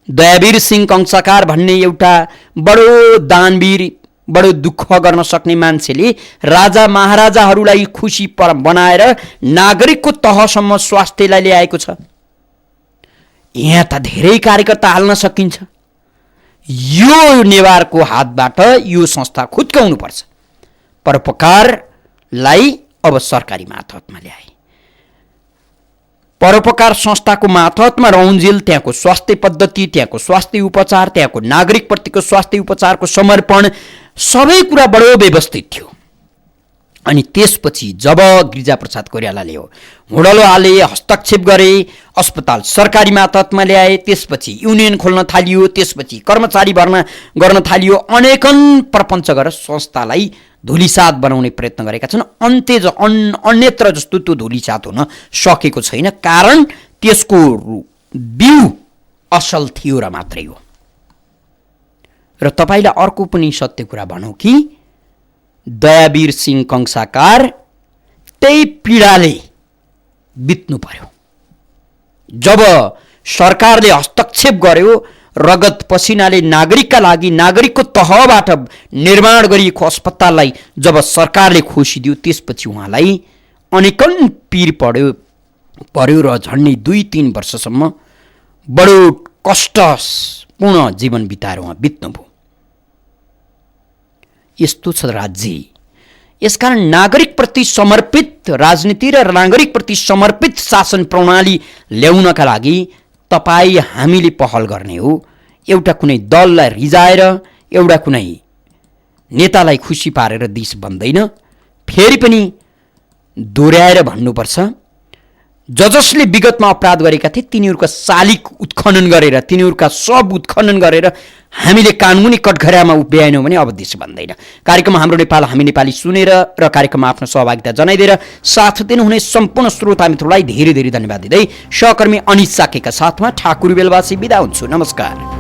दयावीर सिंह कंसाकार भन्ने एउटा बडो दानवीर, बडो दुःख गर्न सक्ने मान्छेले राजा महाराजाहरूलाई खुसी बनाएर नागरिकको तहसम्म स्वास्थ्यलाई ल्याएको छ। यहाँ त धेरै कार्यकर्ता हाल्न सकिन्छ। यो नेवारको हातबाट यो संस्था खुत्काउनुपर्छ। परोपकारलाई अब सरकारी मातहतमा ल्याए। परोपकार संस्थाको मातहतमा रहन्जेल त्यहाँको स्वास्थ्य पद्धति, त्यहाँको स्वास्थ्य उपचार, त्यहाँको नागरिकप्रतिको स्वास्थ्य उपचारको समर्पण सबै कुरा बडो व्यवस्थित थियो। अनि त्यसपछि जब गिरिजाप्रसाद कोइरालाले हुडलो हाले, हस्तक्षेप गरे, अस्पताल सरकारी मातहतमा ल्याए, त्यसपछि युनियन खोल्न थालियो, त्यसपछि कर्मचारी भर्ना गर्न थालियो, अनेकन प्रपञ्च गरेर संस्थालाई धुलिसात बनाउने प्रयत्न गरेका छन्। अन्यत्र जस्तो त्यो धुलिसात हुन सकेको छैन, कारण त्यसको बिउ असल थियो र मात्रै हो। र तपाईलाई अर्को पनि सत्य कुरा भनौँ कि दयावीर सिंह कंसाकार त्यही पीडाले बित्नु पर्यो। जब सरकारले हस्तक्षेप गर्यो, रगत पसिनाले नागरिकका लागि, नागरिकको तहबाट निर्माण गरिएको अस्पताललाई जब सरकारले खोसिदियो, त्यसपछि उहाँलाई अनेकन पीर पर्यो र झन्डै 2-3 वर्षसम्म बडो कष्टपूर्ण जीवन बिताएर उहाँ बित्नुभयो। यस्तो छ राज्य। यसकारण नागरिकप्रति समर्पित राजनीति र नागरिकप्रति समर्पित शासन प्रणाली ल्याउनका लागि तपाईँ हामीले पहल गर्ने हो। एउटा कुनै दललाई रिजाएर, एउटा कुनै नेतालाई खुसी पारेर दिस बन्दैन। फेरि पनि दोहोऱ्याएर भन्नुपर्छ, जसले विगतमा अपराध गरेका थिए तिनीहरूका शालिग उत्खनन गरेर, तिनीहरूका सब उत्खनन गरेर हामीले कानुनी कठघरामा उभ्याएनौँ भने अब देश बन्दैन। कार्यक्रम हाम्रो नेपाल हामी नेपाली सुनेर र कार्यक्रममा आफ्नो सहभागिता जनाइदिएर साथ दिनुहुने सम्पूर्ण श्रोता मित्रलाई धेरै धेरै धन्यवाद दिँदै सहकर्मी अनिश साकेका साथमा ठाकुर बेलवासी बिदा हुन्छु। नमस्कार।